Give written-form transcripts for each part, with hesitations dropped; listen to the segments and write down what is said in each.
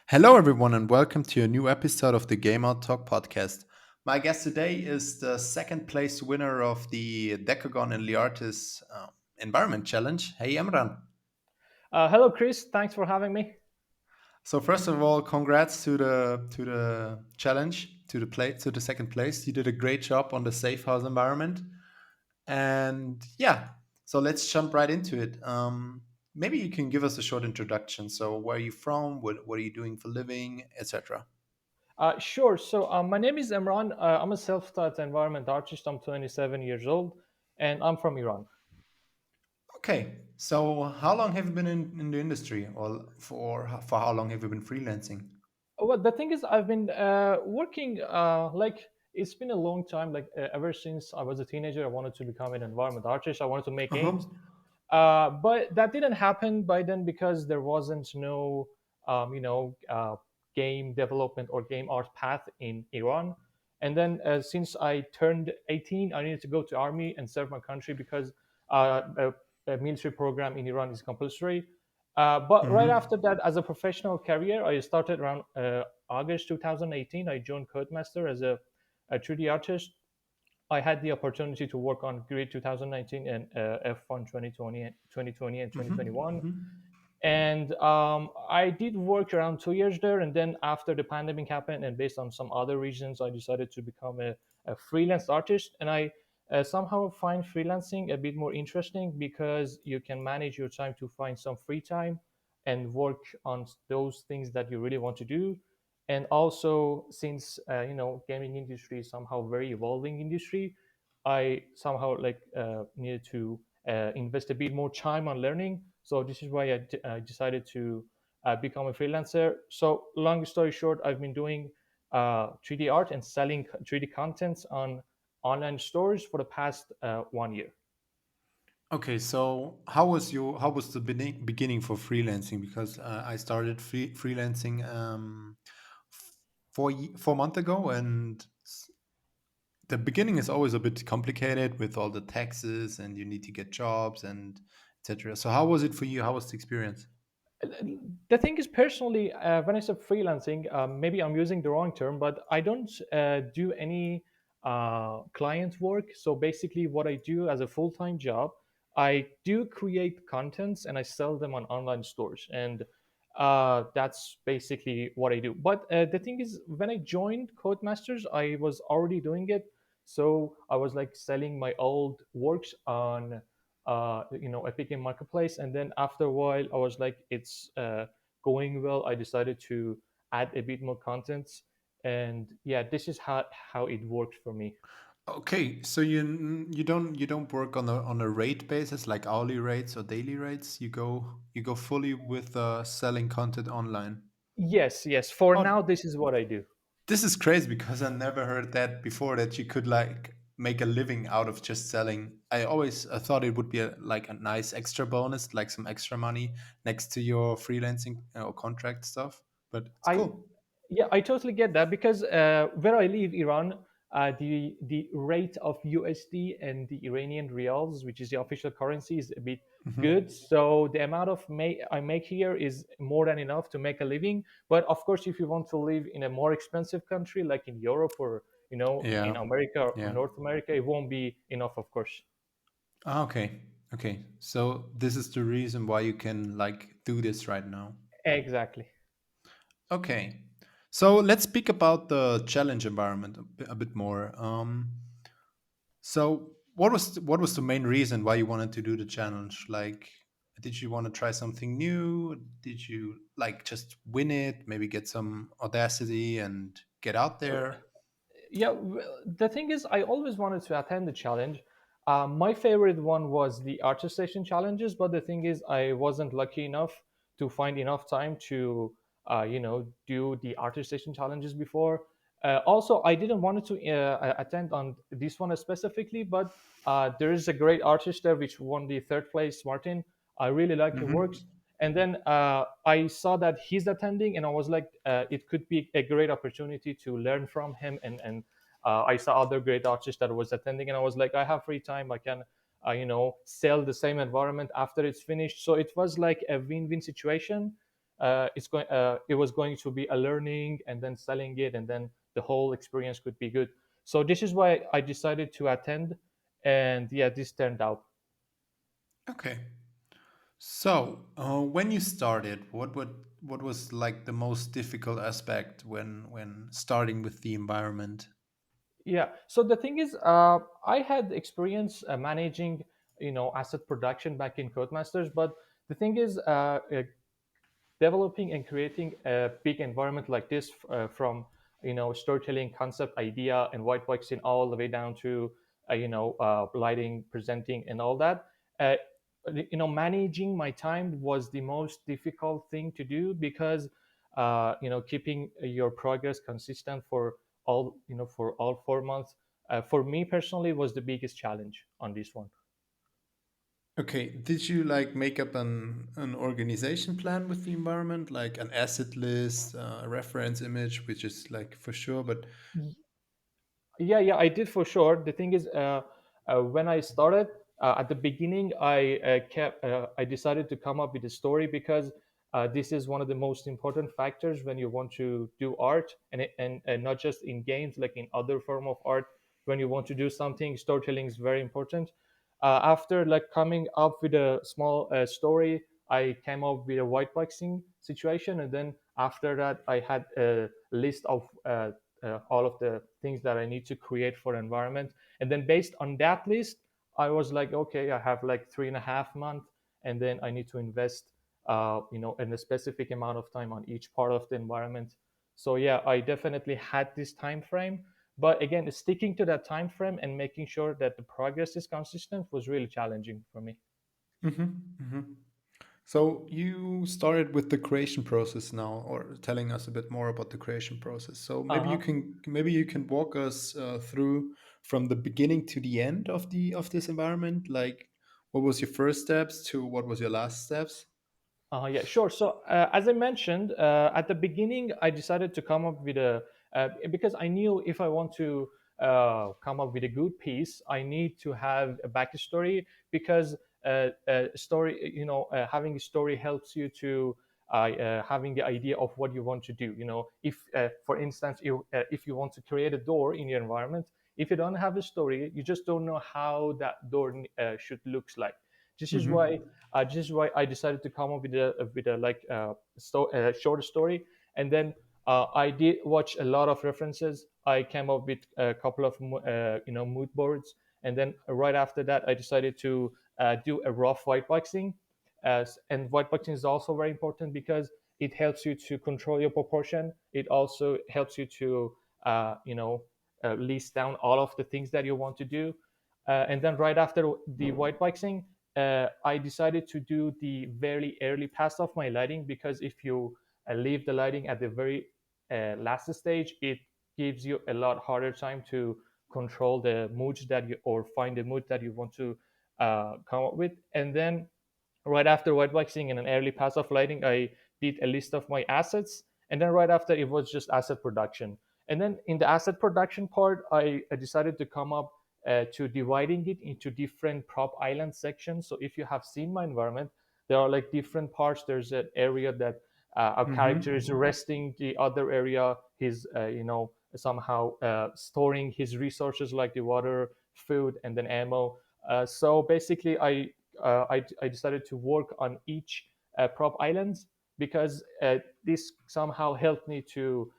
Hello, everyone, and welcome to a new episode of the Game Out Talk podcast. My guest today is the second place winner of the Decagon and Liartis Environment Challenge. Hey, Emran. Hello, Chris. Thanks for having me. So first of all, congrats to the challenge to the second place. You did a great job on the safe house environment, and yeah. So let's jump right into it. Maybe you can give us a short introduction. So where are you from? What are you doing for living, etc. Sure. So, my name is Emran. I'm a self-taught environment artist. I'm 27 years old, and I'm from Iran. Okay, so how long have you been in the industry, or for how long have you been freelancing? Well, the thing is, I've been working it's been a long time. Ever since I was a teenager, I wanted to become an environment artist. I wanted to make Uh huh. games, but that didn't happen by then because there wasn't no game development or game art path in Iran. And then since I turned 18, I needed to go to army and serve my country because a military program in Iran is compulsory. But right Mm-hmm. after that, as a professional career, I started around August 2018. I joined Codemaster as a 3D artist. I had the opportunity to work on Grid 2019 and F1 2020 and Mm-hmm. 2021. Mm-hmm. And I did work around 2 years there. And then after the pandemic happened, and based on some other reasons, I decided to become a freelance artist. And I somehow find freelancing a bit more interesting because you can manage your time to find some free time and work on those things that you really want to do. And also, since gaming industry is somehow very evolving industry, I somehow needed to invest a bit more time on learning. So this is why I decided to become a freelancer. So long story short, I've been doing 3D art and selling 3D contents on online stores for the past 1 year. Okay, so how was the beginning for freelancing? Because I started freelancing 4 months ago, and the beginning is always a bit complicated with all the taxes, and you need to get jobs and etc. So how was it for you? How was the experience? The thing is, personally, when I say freelancing, maybe I'm using the wrong term, but I don't do any client work. So basically, what I do as a full-time job, I do create contents and I sell them on online stores, and that's basically what I do. But the thing is, when I joined Codemasters, I was already doing it. So I was like selling my old works on Epic Game Marketplace. And then after a while, I was like, it's going well. I decided to add a bit more content, and yeah, this is how it worked for me. Okay, so you don't work on a rate basis like hourly rates or daily rates. You go fully with selling content online. Yes, yes. For now, Oh, this is what I do. this is crazy because I never heard that before. That you could like make a living out of just selling. I thought it would be like a nice extra bonus, like some extra money next to your freelancing or contract stuff. But it's I cool. Yeah, I totally get that because where I live, Iran, the rate of USD and the Iranian rials, which is the official currency, is a bit good. Hmm. So the amount of I make here is more than enough to make a living. But of course, if you want to live in a more expensive country like in Europe or in Yeah, America or yeah. North America, it won't be enough, of course. Ah, okay, okay. So this is the reason why you can like do this right now. Exactly. Okay. So let's speak about the challenge environment a bit more. So what was the main reason why you wanted to do the challenge? Like, did you want to try something new? Did you like just win it? Maybe get some audacity and get out there? Yeah, the thing is, I always wanted to attend the challenge. My favorite one was the artist station challenges, but the thing is, I wasn't lucky enough to find enough time to do the artist station challenges before. Also, I didn't want to attend on this one specifically, but there is a great artist there which won the third place, Martin. I really like her works. Hmm. And then I saw that he's attending, and I was like, it could be a great opportunity to learn from him. And I saw other great artists that was attending, and I was like, I have free time, I can sell the same environment after it's finished. So it was like a win-win situation. it was going to be a learning and then selling it, and then the whole experience could be good. So this is why I decided to attend, and yeah, this turned out. Okay. So, when you started, what was like the most difficult aspect when starting with the environment? Yeah. So the thing is, I had experience managing, asset production back in Codemasters, but the thing is, developing and creating a big environment like this, from storytelling concept idea and white boxing all the way down to lighting, presenting, and all that. uh, Managing my time was the most difficult thing to do, because keeping your progress consistent for all 4 months, for me personally, was the biggest challenge on this one. Okay, did you like make up an organization plan with the environment, like an asset list, a reference image, which is like for sure, but Yeah, yeah, I did for sure. The thing is, when I started, at the beginning, I decided to come up with a story, because this is one of the most important factors when you want to do art, and not just in games, like in other form of art. When you want to do something, storytelling is very important. After like coming up with a small story, I came up with a white boxing situation, and then after that, I had a list of all of the things that I need to create for environment. And then based on that list, I was like, okay, I have like 3.5 months, and then I need to invest, in a specific amount of time on each part of the environment. So yeah, I definitely had this time frame. But again, sticking to that time frame and making sure that the progress is consistent was really challenging for me. hmm. So you started with the creation process now, or telling us a bit more about the creation process. So Uh-huh. maybe you can walk us through from the beginning to the end of the of this environment. Like, what was your first steps to what was your last steps? Yeah, sure. So, as I mentioned at the beginning, I decided to come up with because I knew if I want to come up with a good piece, I need to have a backstory, because story, having a story helps you to having the idea of what you want to do. If, for instance, if you want to create a door in your environment, if you don't have a story, you just don't know how that door should looks like. This is why Hmm. I decided to come up with a like short story, and then I did watch a lot of references. I came up with a couple of mood boards, and then right after that, I decided to do a rough whiteboxing. And whiteboxing is also very important, because it helps you to control your proportion. It also helps you to list down all of the things that you want to do. And then right after the whiteboxing, I decided to do the very early pass of my lighting, because if you leave the lighting at the very last stage, it gives you a lot harder time to control the moods that you, or find the mood that you want to come up with. And then right after whiteboxing and an early pass of lighting, I did a list of my assets. And then right after, it was just asset production. And then in the asset production part, I decided to come up to dividing it into different prop island sections. So if you have seen my environment, there are like different parts. There's an area that a character Hmm. is resting. The other area, he's somehow storing his resources, like the water, food, and then ammo. So basically, I decided to work on each prop islands, because this somehow helped me to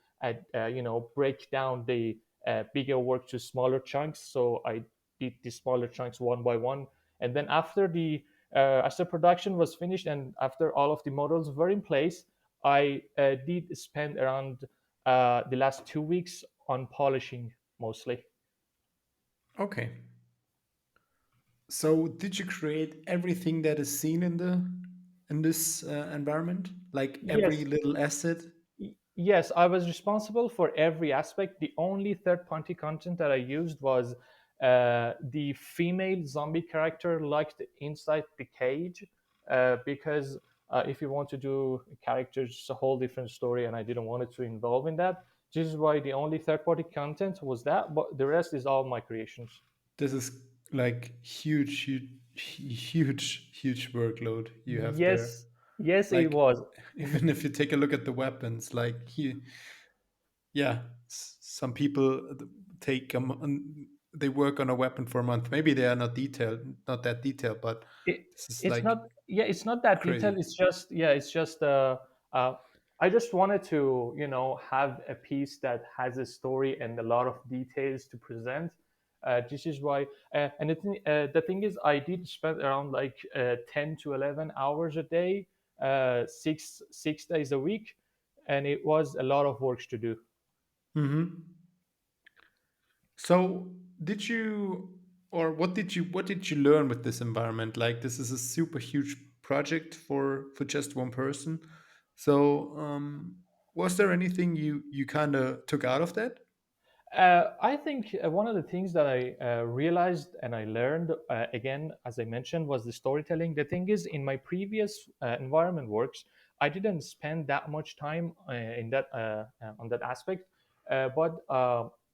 break down the bigger work to smaller chunks. So I did the smaller chunks one by one, and then after production was finished, and after all of the models were in place, I did spend around the last 2 weeks on polishing mostly. Okay. So did you create everything that is seen in the in this environment, like every Yes. little asset? Yes, I was responsible for every aspect. The only third-party content that I used was the female zombie character locked inside the cage, because if you want to do characters, it's a whole different story, and I didn't want it to involve in that. This is why the only third-party content was that, but the rest is all my creations. This is like huge, huge, huge, huge workload you have there. Yes, Yes, it Like was. even if you take a look at the weapons, like yeah, some people take they work on a weapon for a month. Maybe they are not detailed, not that detailed, but it, this is it's not, like yeah, it's not that crazy. detailed. It's just, yeah, it's just uh I just wanted to, have a piece that has a story and a lot of details to present. This is why, and the thing is, I did spend around like 10 to 11 hours a day, six days a week, and it was a lot of work to do. Hmm. So, did you, or what did you learn with this environment? Like, this is a super huge project for just one person. So, was there anything you kind of took out of that? I think one of the things that I realized and I learned, again, as I mentioned, was the storytelling. The thing is, in my previous environment works, I didn't spend that much time in that on that aspect, but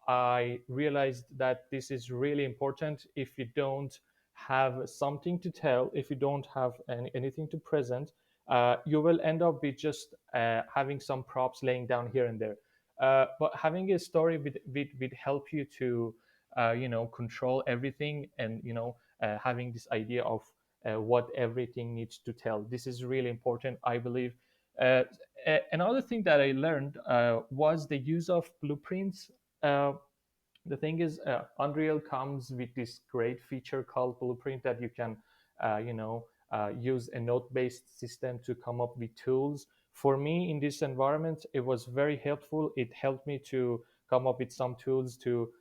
I realized that this is really important. If you don't have something to tell, if you don't have anything to present, you will end up with just having some props laying down here and there. But having a story would help you to control everything, and having this idea of what everything needs to tell. This is really important, I believe. uh, Another thing that I learned was the use of blueprints. The thing is, Unreal comes with this great feature called Blueprint, that you can use a node-based system to come up with tools. For me, in this environment, it was very helpful. It helped me to come up with some tools to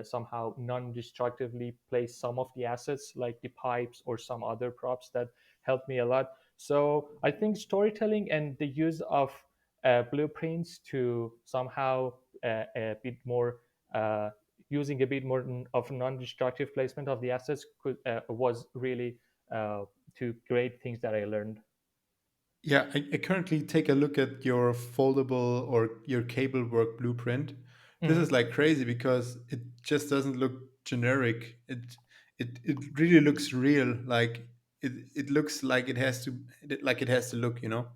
somehow non-destructively place some of the assets, like the pipes or some other props, that helped me a lot. So I think storytelling and the use of blueprints to somehow a bit more uh, using a bit more of non-destructive placement of the assets was really two great things that I learned. Yeah, I currently take a look at your foldable or your cable work blueprint. This is Mhm. like crazy because it just doesn't look generic. It really looks real. Like it looks like it has to look. You know.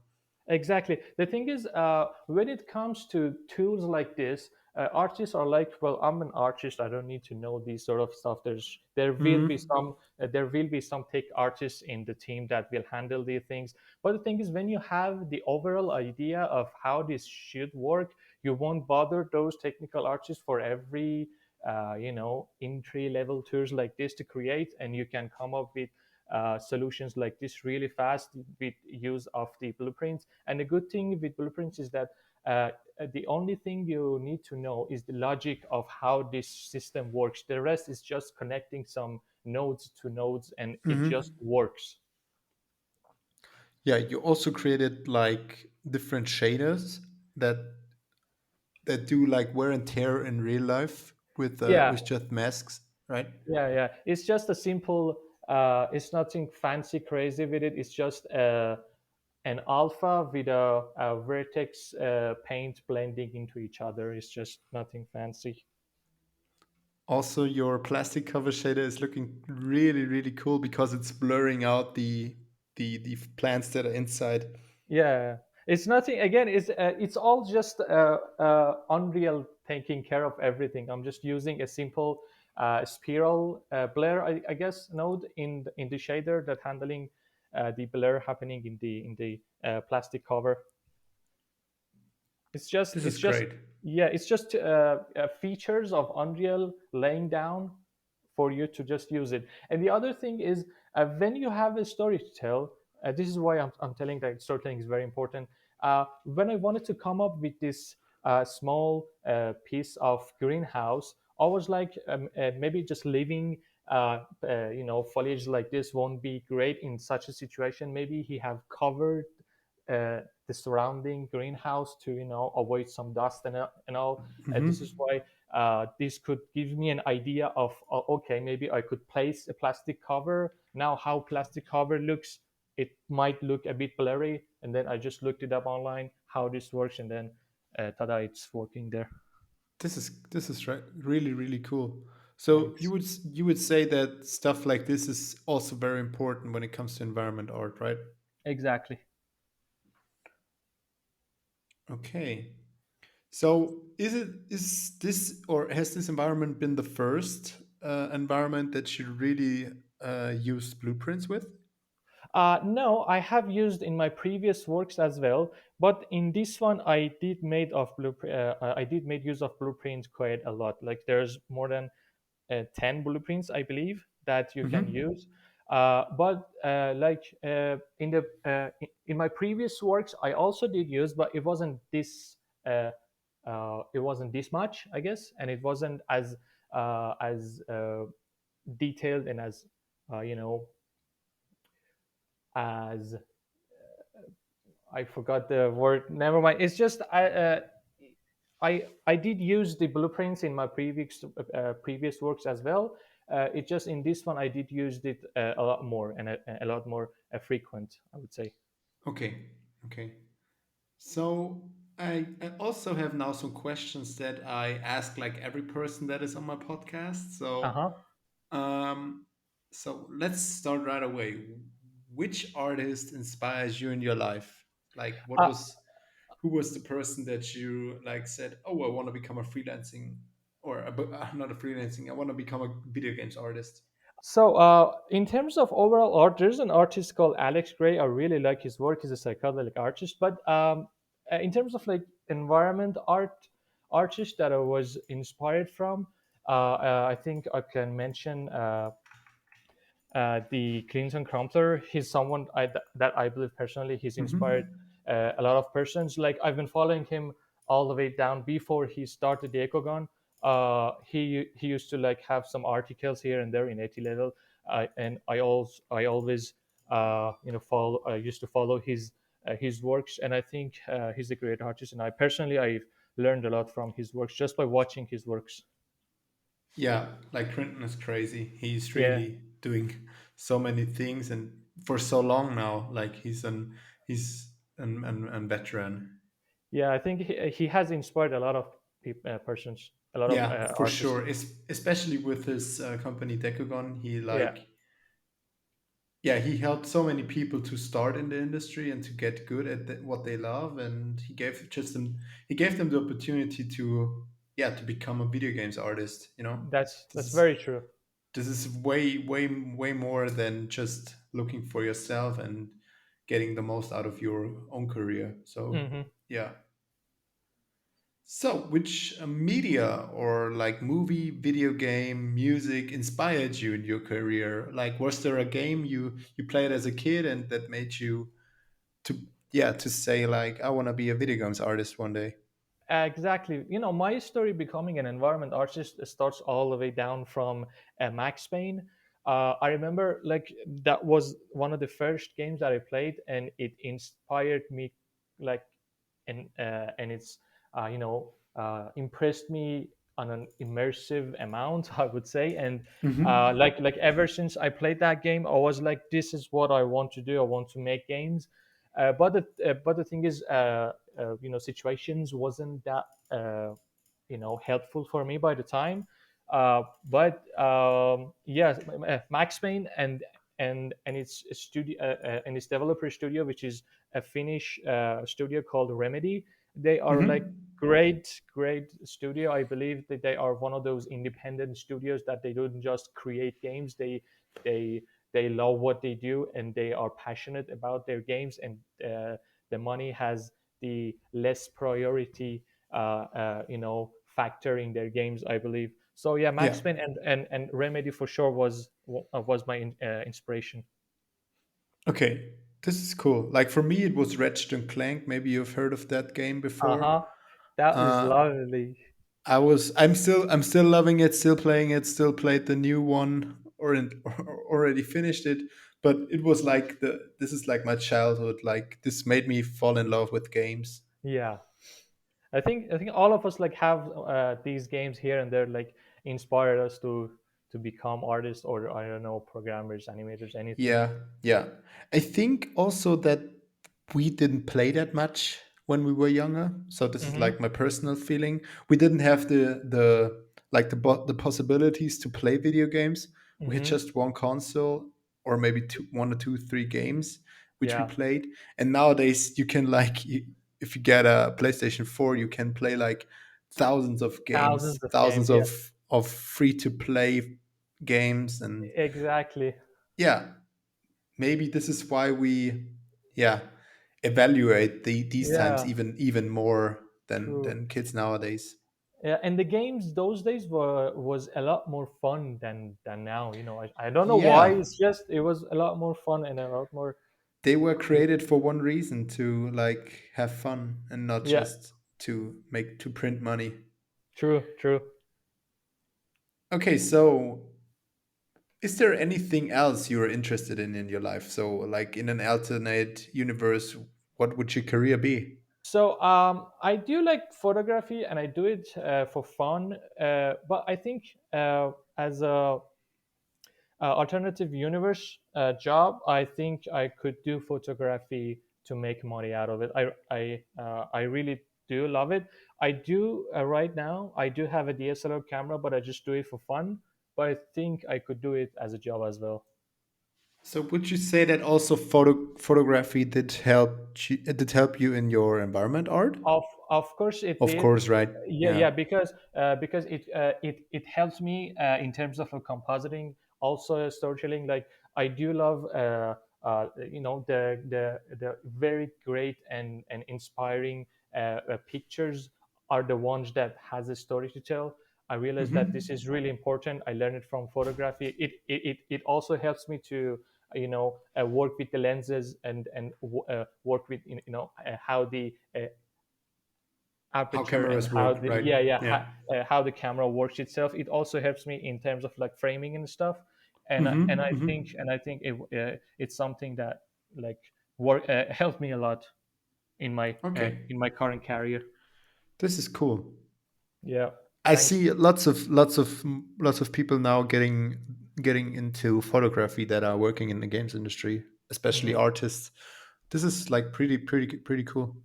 Exactly. The thing is, when it comes to tools like this, artists are like, well, I'm an artist. I don't need to know these sort of stuff. Hmm. There will be some tech artists in the team that will handle these things. But the thing is, when you have the overall idea of how this should work, you won't bother those technical artists for every entry level tools like this to create, and you can come up with solutions like this really fast with use of the blueprints. And the good thing with blueprints is that the only thing you need to know is the logic of how this system works. The rest is just connecting some nodes to nodes, and it just Hmm. works. Yeah, you also created like different shaders that do like wear and tear in real life Yeah, with just masks, right? yeah. It's just a simple. It's nothing fancy, crazy with it. It's just an alpha with a vertex paint blending into each other. It's just nothing fancy. Also, your plastic cover shader is looking really, really cool because it's blurring out the plants that are inside. Yeah, it's nothing. Again, it's all just Unreal taking care of everything. I'm just using a simple spiral blur, I guess, node in the shader that handling the blur happening in the plastic cover. This is It's just great. yeah, it's just features of Unreal laying down for you to just use it. And the other thing is, when you have a story to tell, this is why I'm telling that storytelling is very important. When I wanted to come up with this small piece of greenhouse, I was like, maybe just leaving foliage like this won't be great in such a situation. Maybe he have covered the surrounding greenhouse to avoid some dust and all. This is Hmm. why this could give me an idea of okay, maybe I could place a plastic cover. Now how plastic cover looks, it might look a bit blurry, and then I just looked it up online how this works, and then tada, it's working there. Really, really cool. So Thanks. you would say that stuff like this is also very important when it comes to environment art, right? Exactly. Okay. So is this or has this environment been the first environment that you really used blueprints with? No, I have used in my previous works as well, but in this one, I did made use of blueprints quite a lot. Like there's more than 10 blueprints, I believe, that you can Hmm. use. But in my previous works, I also did use, but uh, it wasn't this much, I guess, and it wasn't as detailed and as you know as I forgot the word. Never mind. It's just I did use the blueprints in my previous works as well. It just in this one I did use it a lot more and a lot more frequent, I would say. Okay. Okay. So I also have now some questions that I ask like every person that is on my podcast. Uh So huh. um so let's start right away. Which artist inspires you in your life? Like who was the person that you like said, "Oh, I want to become a freelancing not a freelancing. I want to become a video games artist." In terms of overall art, there's an artist called Alex Gray. I really like his work. He's a psychedelic artist. But in terms of like environment art artist that I was inspired from, I think I can mention the Clinton Crumpler. He's someone that I believe personally he's inspired Hmm. a lot of persons. Like I've been following him all the way down before he started the Ecogon. He used to like have some articles here and there in 80 level, and I always follow. I used to follow his works, and I think he's a great artist. And I've learned a lot from his works just by watching his works. Yeah, like Clinton is crazy. He's Yeah. really doing so many things and for so long now. Like he's an veteran. Yeah, I think he has inspired a lot of persons, a lot of Yeah, for artists. sure. Especially with his company Decagon, Yeah, he helped so many people to start in the industry and to get good at what they love, and he gave them the opportunity to to become a video games artist. This that's is very true. this is way more than just looking for yourself and getting the most out of your own career. So Hmm. yeah. So, which media or like movie, video game, music inspired you in your career? Like, was there a game you played as a kid and that made you to to say like I want to be a video games artist one day? Exactly. You know, my story becoming an environment artist starts all the way down from Max Payne. I remember like that was one of the first games that I played, and it inspired me, like, and it's impressed me on an immersive amount, I would say. And Hmm. like ever since I played that game, I was like, this is what I want to do. I want to make games. But the thing is, situations wasn't that helpful for me by the time. But yes, Max Payne and its studio and its developer studio, which is a Finnish studio called Remedy. They are like Hmm. great studio. I believe that they are one of those independent studios that they don't just create games. They they love what they do and they are passionate about their games, and the money has the less priority factor in their games, I believe. So yeah, Yeah. Max Payne and Remedy for sure was my inspiration. Okay. This is cool. Like for me, it was Ratchet and Clank. Maybe you've heard of that game before. Uh-huh. That is Uh, lovely. I'm still loving it, still playing it, still played the new one or already finished it. But it was like this is like my childhood. Like this made me fall in love with games. Yeah, I think all of us like have these games here and there like inspired us to become artists, or I don't know, programmers, animators, anything. Yeah, yeah. I think also that we didn't play that much when we were younger. So this is Mm-hmm. like my personal feeling. We didn't have the possibilities to play video games. We had Mm-hmm. just one console or maybe one or two, three games. which we Yeah, played. And nowadays you can like if you get a PlayStation 4, you can play like thousands of games, thousands of thousands games. Yeah, of free to play games. And exactly. yeah, maybe this is why we, yeah, evaluate these times Yeah, even more true. than kids nowadays. Yeah, and the games those days was a lot more fun than now. I don't know why. Yeah, It's just it was a lot more fun and a lot more. they were created for one reason, to like have fun and not Yeah, just to print money. true, true. Okay, so is there anything else you're interested in your life? So like in an alternate universe, what would your career be? So I do like photography and I do it for fun. But I think as a alternative universe job, I think I could do photography to make money out of it. I really do love it. I do right now. I do have a DSLR camera, but I just do it for fun. But I think I could do it as a job as well. So would you say that also photography did help you in your environment art? Of course it Of did. course, right? Yeah, Yeah. yeah, because it helps me in terms of compositing, also storytelling. Like I do love the very great and inspiring pictures are the ones that has a story to tell. I realized that this Hmm. is really important. I learned it from photography. It also helps me to work with the lenses and work with how the How aperture and cameras how work, the right? yeah yeah Yeah. how the camera works itself. It also helps me in terms of like framing and stuff. And Hmm. I Hmm. think it's something that like work helped me a lot Okay, in my current career. this is cool. Yeah, I thanks. see lots of people now getting into photography that are working in the games industry, especially Hmm. artists. This is like pretty cool.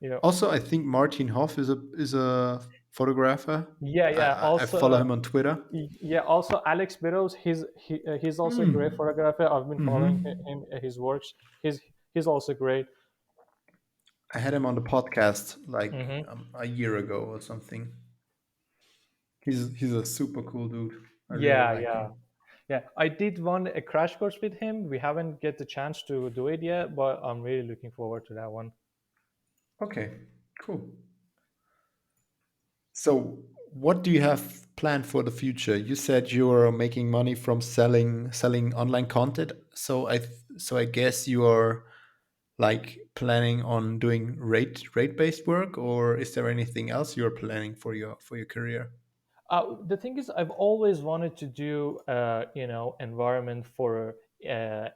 Yeah, Also, I think Martin Hoff is a photographer. yeah, yeah. I Also follow him on Twitter. yeah, also Alex Burrows, he's also a great Mm. photographer. I've been following Hmm. him, his works. He's also great. I had him on the podcast like Hmm. a year ago or something. He's a super cool dude. I really Yeah, like yeah. him. Yeah, I did one a crash course with him. We haven't get the chance to do it yet, but I'm really looking forward to that one. Okay, cool. So, what do you have planned for the future? You said you're making money from selling online content. So I guess you are like planning on doing rate based work, or is there anything else you're planning for your career? The thing is, I've always wanted to do, environment for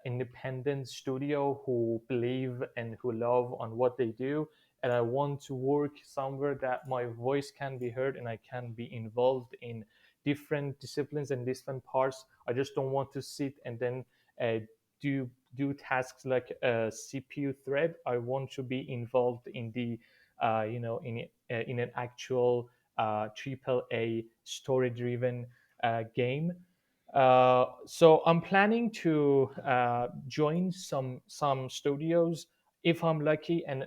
independent studio who believe and who love on what they do, and I want to work somewhere that my voice can be heard and I can be involved in different disciplines and different parts. I just don't want to sit and then uh, do tasks like a CPU thread. I want to be involved in the, in an actual triple A story driven game. So I'm planning to join some studios. If I'm lucky and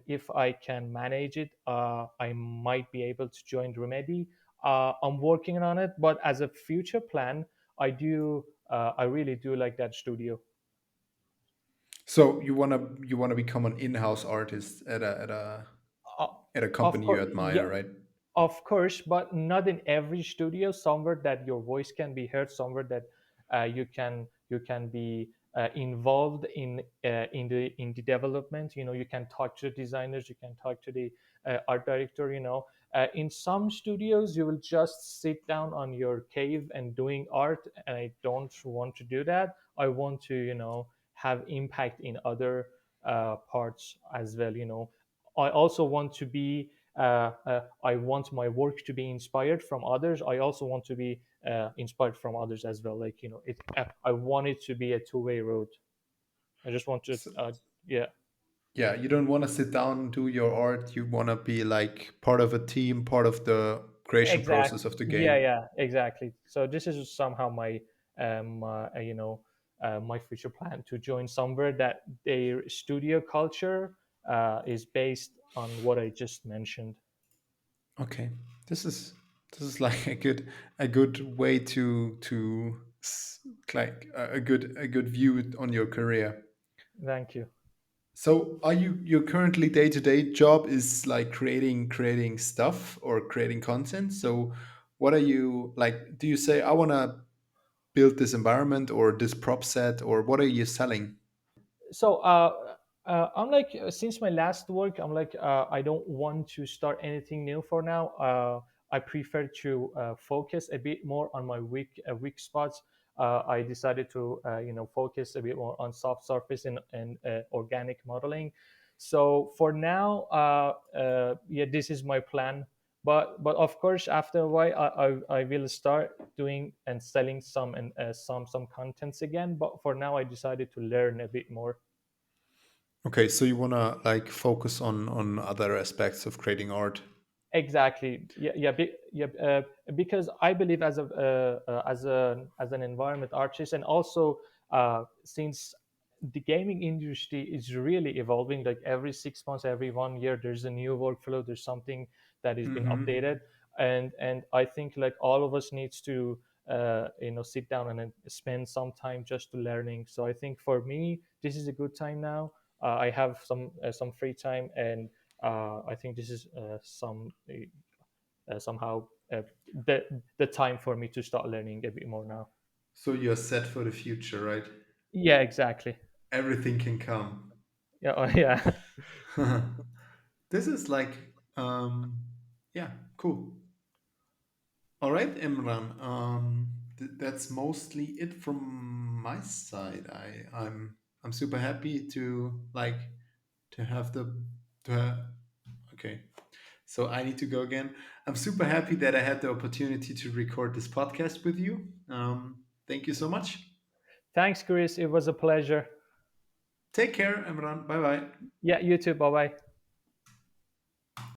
if I can manage it, I might be able to join Remedy. I'm working on it, but as a future plan, I really do like that studio. So you wanna become an in-house artist Uh, at a of company you course, admire, yeah, right? of course, but not in every studio. Somewhere that your voice can be heard, somewhere that you can be involved in the development. You can talk to the designers, you can talk to the art director. In some studios, you will just sit down on your cave and doing art, and I don't want to do that. I want to have impact in other parts as well. I also want to be I want my work to be inspired from others. I also want to be inspired from others as well. Like I want it to be a two-way road. I just want to, So, yeah, yeah, you don't want to sit down and do your art. You want to be like part of a team, part of the creation exact, process of the yeah, game. yeah, exactly. So this is somehow my, my future plan to join somewhere that their studio culture is based on what I just mentioned. Okay, this is this is like a good way like a good view on your career. Thank you. So are you your currently day-to-day job is like creating stuff or creating content? So what are you like, do you say I want to build this environment or this prop set, or what are you selling? So I'm like since my last work, I'm like I don't want to start anything new for now. I prefer to focus a bit more on my weak spots. I decided to focus a bit more on soft surface and organic modeling. So for now, yeah, this is my plan. But of course, after a while, I will start doing and selling some and some contents again. But for now, I decided to learn a bit more. Okay, so you want to like focus on other aspects of creating art. Exactly. Yeah. Yeah. Yeah. Because I believe as an environment artist, and also since the gaming industry is really evolving, like every 6 months, every 1 year, there's a new workflow. There's something that is being Hmm. updated, and I think like all of us needs to sit down and then spend some time just to learning. So I think for me, this is a good time now. I have some free time, and I think this is somehow the time for me to start learning a bit more now. So you're set for the future, right? Yeah, exactly. Everything can come. Yeah, yeah. This is like, yeah, cool. All right, Imran. That's mostly it from my side. I'm super happy to like to have the to have, okay. So I need to go again. I'm super happy that I had the opportunity to record this podcast with you. Thank you so much. Thanks, Chris. It was a pleasure. Take care, Imran. Bye bye. Yeah, you too. Bye bye.